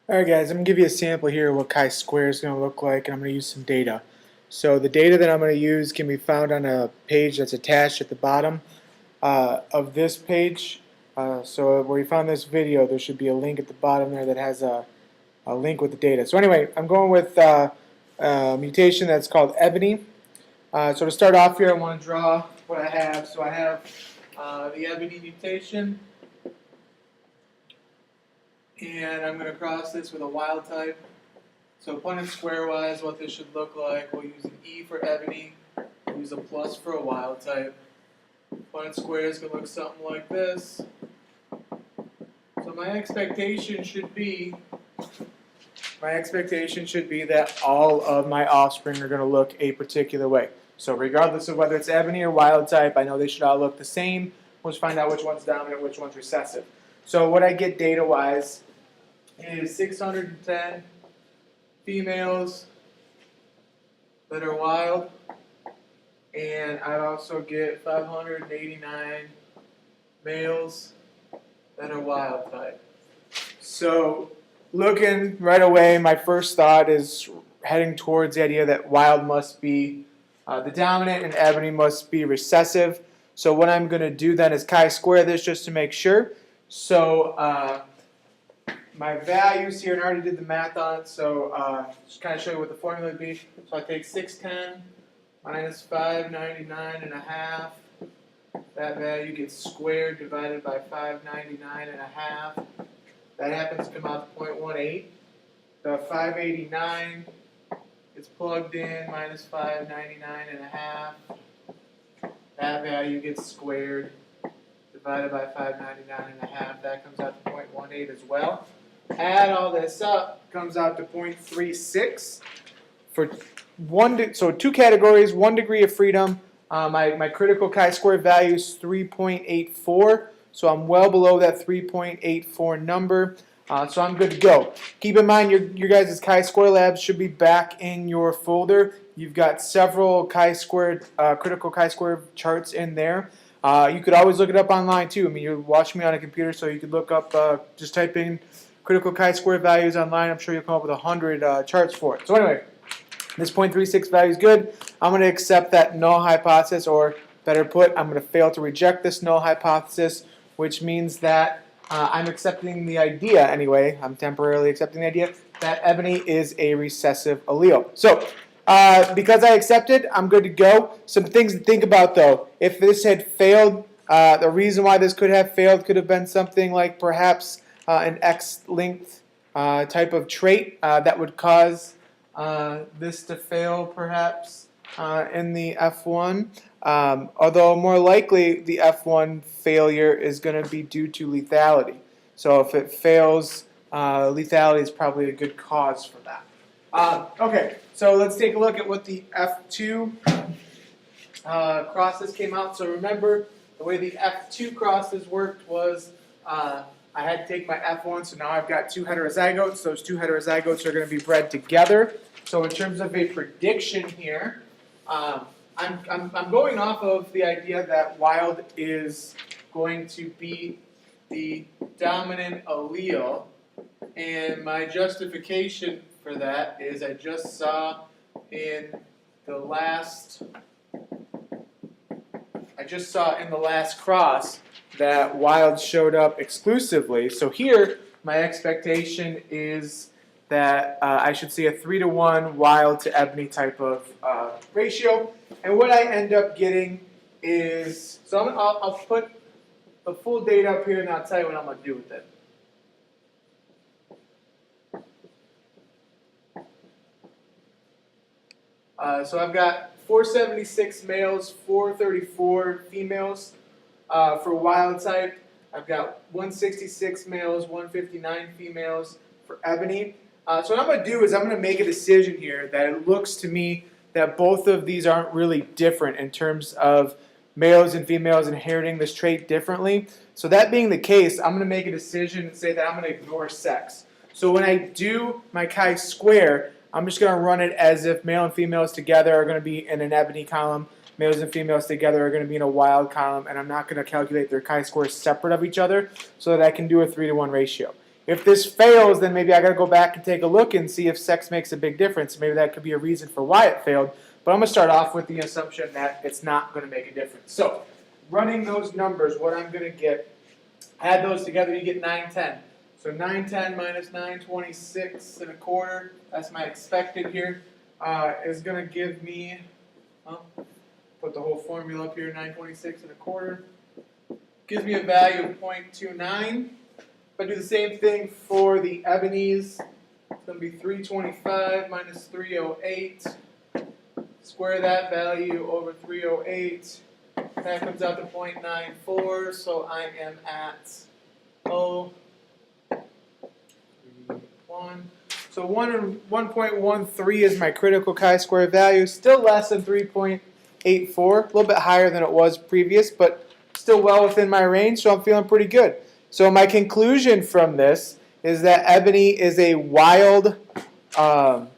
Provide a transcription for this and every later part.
Alright guys, I'm going to give you a sample here of what chi-square is going to look like, and I'm going to use some data. So the data that I'm going to use can be found on a page that's attached at the bottom of this page. So where you found this video, there should be a link at the bottom there that has a link with the data. So anyway, I'm going with a mutation that's called ebony. So to start off here, I want to draw what I have. So I have the ebony mutation. And I'm going to cross this with a wild type. So Punnett square wise, what this should look like, we'll use an E for ebony, we'll use a plus for a wild type. Punnett square is going to look something like this. So my expectation should be that all of my offspring are going to look a particular way. So regardless of whether it's ebony or wild type, I know they should all look the same. We'll just find out which one's dominant, which one's recessive. So what I get data-wise is 610 females that are wild, and I'd also get 589 males that are wild type. So looking right away, my first thought is heading towards the idea that wild must be the dominant and ebony must be recessive. So what I'm going to do then is chi-square this just to make sure. So my values here, and I already did the math on it, so just kind of show you what the formula would be. So I take 610 minus 599 and a half. That value gets squared divided by 599 and a half. That happens to come out to 0.18. The 589 is plugged in minus 599 and a half. That value gets squared divided by 599 and a half. That comes out to 0.18 as well. Add all this up, comes out to 0.36 for so two categories, 1 degree of freedom. My critical chi-square value is 3.84, so I'm well below that 3.84 number. So I'm good to go. Keep in mind your guys' chi-square labs should be back in your folder. You've got several chi-square, critical chi-square charts in there. You could always look it up online too. I mean, you're watching me on a computer, so you could look up, just type in critical chi-square values online. I'm sure you'll come up with 100 charts for it. So anyway, this 0.36 value is good. I'm going to accept that null hypothesis, or better put, I'm going to fail to reject this null hypothesis, which means that I'm accepting the idea anyway. I'm temporarily accepting the idea that ebony is a recessive allele. So because I accepted, I'm good to go. Some things to think about though. If this had failed, the reason why this could have failed could have been something like perhaps an X-linked type of trait that would cause this to fail perhaps in the F1. Although more likely the F1 failure is going to be due to lethality. So if it fails, lethality is probably a good cause for that. Okay, so let's take a look at what the F2 crosses came out. So remember, the way the F2 crosses worked was I had to take my F1, so now I've got two heterozygotes. Those two heterozygotes are going to be bred together. So in terms of a prediction here, I'm going off of the idea that wild is going to be the dominant allele, and my justification for that is I just saw in the last cross that wild showed up exclusively. So here, my expectation is that I should see a 3-to-1 wild to ebony type of ratio. And what I end up getting is, so I'll put the full data up here and I'll tell you what I'm going to do with it. So I've got 476 males, 434 females for wild type. I've got 166 males, 159 females for ebony. So what I'm going to do is I'm going to make a decision here that it looks to me that both of these aren't really different in terms of males and females inheriting this trait differently. So that being the case, I'm going to make a decision and say that I'm going to ignore sex. So when I do my chi-square, I'm just going to run it as if male and females together are going to be in an ebony column, males and females together are going to be in a wild column, and I'm not going to calculate their chi-squares separate of each other so that I can do a 3-to-1 ratio. If this fails, then maybe I got to go back and take a look and see if sex makes a big difference. Maybe that could be a reason for why it failed. But I'm going to start off with the assumption that it's not going to make a difference. So running those numbers, what I'm going to get, add those together, you get 910. So 910 minus 926 and a quarter, that's my expected here, is going to give me, put the whole formula up here, 926 and a quarter, gives me a value of 0.29. If I do the same thing for the ebonies, it's going to be 325 minus 308. Square that value over 308. That comes out to 0.94, so I am at 1. So 1.13 is my critical chi-square value. Still less than 3.84, a little bit higher than it was previous, but still well within my range, so I'm feeling pretty good. So my conclusion from this is that ebony is a wild, or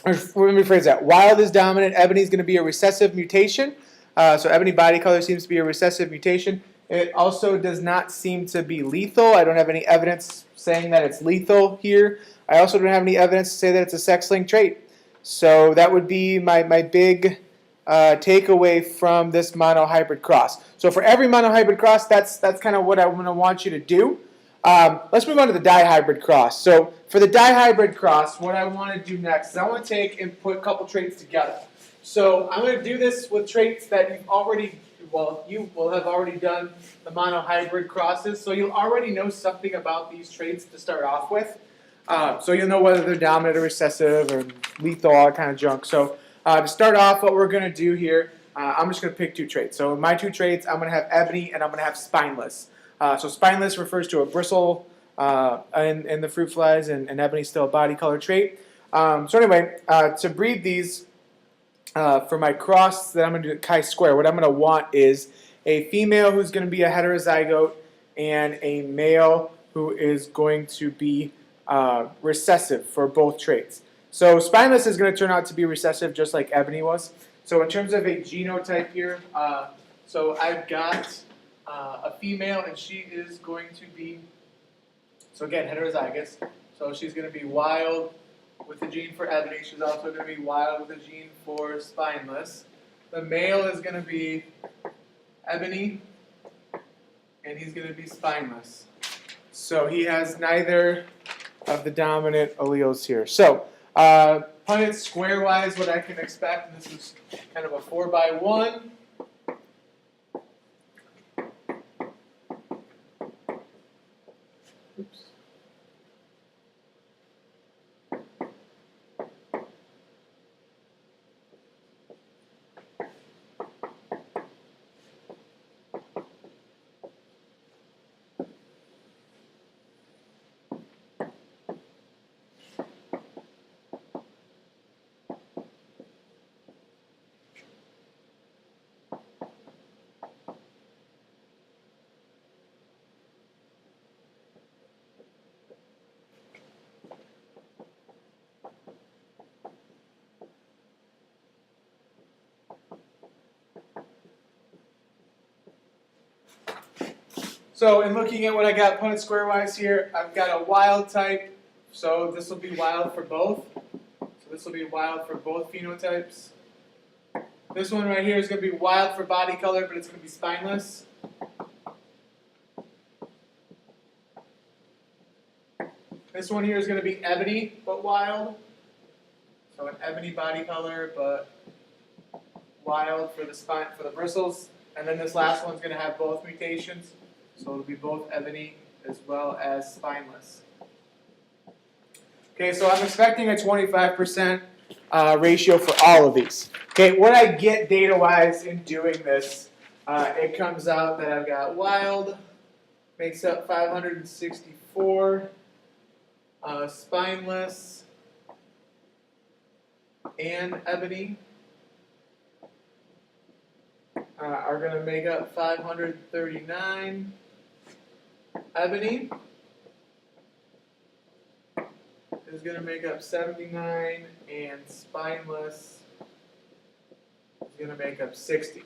let me rephrase that. Wild is dominant. Ebony is going to be a recessive mutation. So ebony body color seems to be a recessive mutation. It also does not seem to be lethal. I don't have any evidence saying that it's lethal here. I also don't have any evidence to say that it's a sex-linked trait. So that would be my big takeaway from this monohybrid cross. So for every monohybrid cross, that's kind of what I'm going to want you to do. Let's move on to the dihybrid cross. So for the dihybrid cross, what I want to do next is I want to take and put a couple traits together. So I'm going to do this with traits that you will have already done the monohybrid crosses. So you'll already know something about these traits to start off with. So you'll know whether they're dominant or recessive or lethal, all that kind of junk. So to start off, what we're going to do here, I'm just going to pick two traits. So my two traits, I'm going to have ebony and I'm going to have spineless. So spineless refers to a bristle in the fruit flies, and ebony is still a body color trait. So anyway, to breed these, for my cross that I'm going to do at chi-square, what I'm going to want is a female who's going to be a heterozygote and a male who is going to be recessive for both traits. So spineless is going to turn out to be recessive just like ebony was. So in terms of a genotype here, so I've got a female and she is going to be, so again, heterozygous. So she's going to be wild with the gene for ebony. She's also going to be wild with the gene for spineless. The male is going to be ebony and he's going to be spineless. So he has neither of the dominant alleles here. So Punnett square-wise, what I can expect, and this is kind of a 4x1. Oops. So in looking at what I got Punnett square-wise here, I've got a wild type, so this will be wild for both. So this will be wild for both phenotypes. This one right here is going to be wild for body color, but it's going to be spineless. This one here is going to be ebony, but wild. So an ebony body color, but wild for the spine, for the bristles. And then this last one's going to have both mutations. So it'll be both ebony as well as spineless. Okay, so I'm expecting a 25% ratio for all of these. Okay, what I get data-wise in doing this, it comes out that I've got wild, makes up 564, spineless, and ebony are going to make up 539. Ebony is going to make up 79, and spineless is going to make up 60.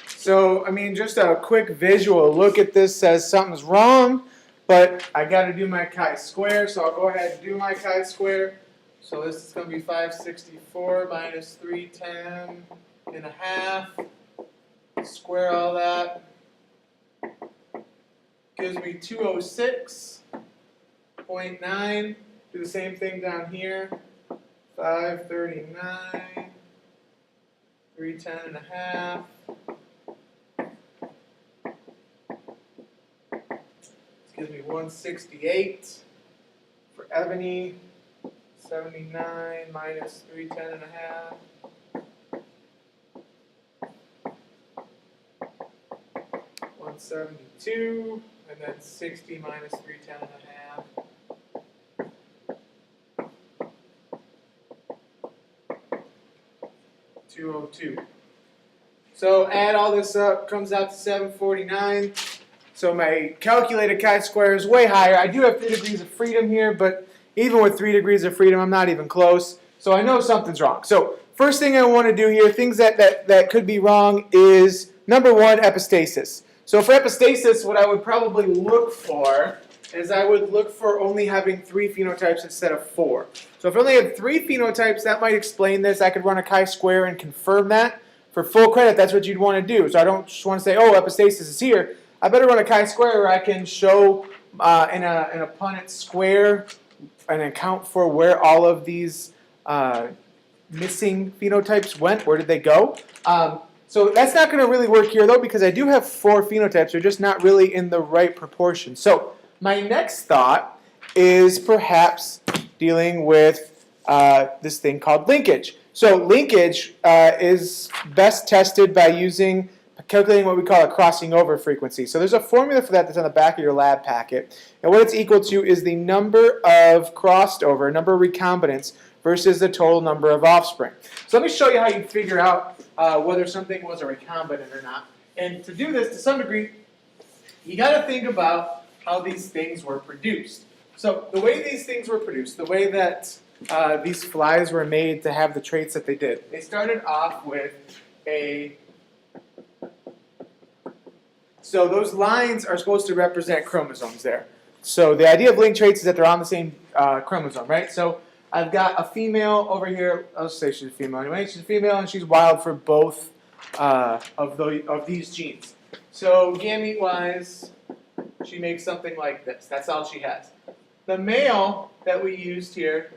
So, I mean, just a quick visual look at this says something's wrong. but I got to do my chi-square, so I'll go ahead and do my chi-square. So this is going to be 564 minus 310 and a half. Square all that. Gives me 206.9. Do the same thing down here. 539, 310 and a half. This gives me 168 for ebony. 79 minus 310 and a half. 172, and then 60 minus 310 and a half. 202. So add all this up, comes out to 749. So my calculated chi-square is way higher. I do have 3 degrees of freedom here, but even with 3 degrees of freedom, I'm not even close. So I know something's wrong. So first thing I want to do here, things that could be wrong is, number one, epistasis. So for epistasis, what I would probably look for is I would look for only having 3 phenotypes instead of 4. So if I only have 3 phenotypes, that might explain this. I could run a chi-square and confirm that. For full credit, that's what you'd want to do. So I don't just want to say, oh, epistasis is here. I better run a chi-square where I can show in a Punnett square and account for where all of these missing phenotypes went. Where did they go? So that's not going to really work here, though, because I do have 4 phenotypes. They're just not really in the right proportion. So my next thought is perhaps dealing with this thing called linkage. So linkage is best tested by calculating what we call a crossing over frequency. So there's a formula for that that's on the back of your lab packet. And what it's equal to is the number of crossed over, number of recombinants, versus the total number of offspring. So let me show you how you figure out whether something was a recombinant or not. And to do this, to some degree, you got to think about how these things were produced. So the way these things were produced, the way that these flies were made to have the traits that they did, they started off with so those lines are supposed to represent chromosomes there. So the idea of linked traits is that they're on the same chromosome, right? So I've got a female over here. I'll say she's a female anyway. She's a female and she's wild for both of these genes. So gamete-wise, she makes something like this. That's all she has. The male that we used here,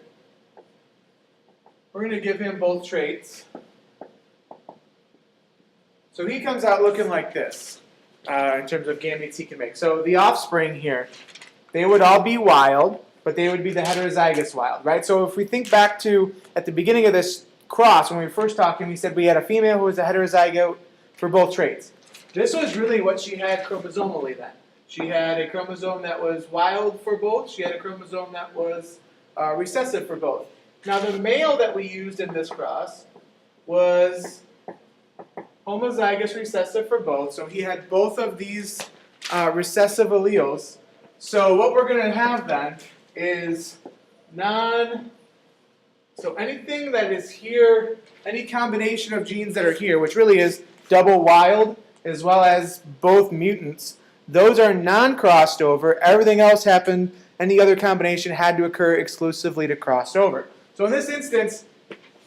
we're going to give him both traits. So he comes out looking like this in terms of gametes he can make. So the offspring here, they would all be wild, but they would be the heterozygous wild, right? So if we think back to at the beginning of this cross, when we were first talking, we said we had a female who was a heterozygote for both traits. This was really what she had chromosomally then. She had a chromosome that was wild for both. She had a chromosome that was recessive for both. Now the male that we used in this cross was homozygous recessive for both. So he had both of these recessive alleles. So what we're going to have then is so anything that is here, any combination of genes that are here, which really is double wild as well as both mutants, those are non-crossed over. Everything else happened, any other combination had to occur exclusively to cross over. So in this instance,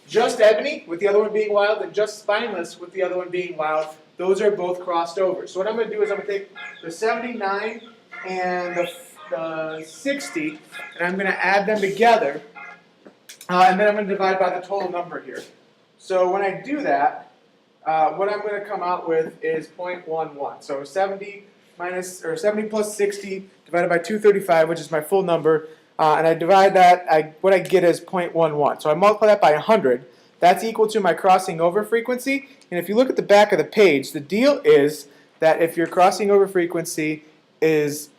just ebony, with the other one being wild, and just spineless, with the other one being wild, those are both crossed over. So what I'm going to do is I'm going to take the 79 and the 60, and I'm going to add them together, and then I'm going to divide by the total number here. So when I do that, what I'm going to come out with is 0.11. So 70 plus 60 divided by 235, which is my full number, and I divide that, what I get is 0.11. So I multiply that by 100. That's equal to my crossing over frequency. And if you look at the back of the page, the deal is that if your crossing over frequency is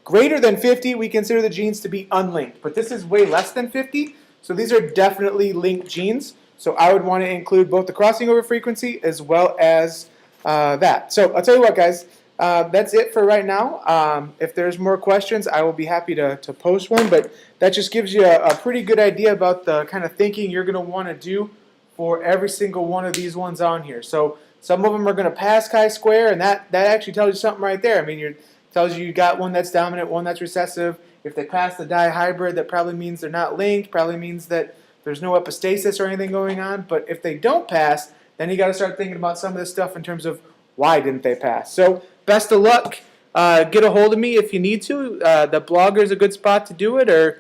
greater than 50, we consider the genes to be unlinked. But this is way less than 50, so these are definitely linked genes. So I would want to include both the crossing over frequency as well as that. So I'll tell you what, guys. That's it for right now. If there's more questions, I will be happy to post one, but that just gives you a pretty good idea about the kind of thinking you're going to want to do for every single one of these ones on here. So some of them are going to pass chi-square, and that actually tells you something right there. I mean, tells you got one that's dominant, one that's recessive. If they pass the dihybrid, that probably means they're not linked, probably means that there's no epistasis or anything going on. But if they don't pass, then you got to start thinking about some of this stuff in terms of why didn't they pass. So best of luck. Get a hold of me if you need to. The blogger is a good spot to do it, or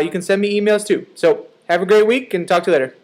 you can send me emails too. So have a great week and talk to you later.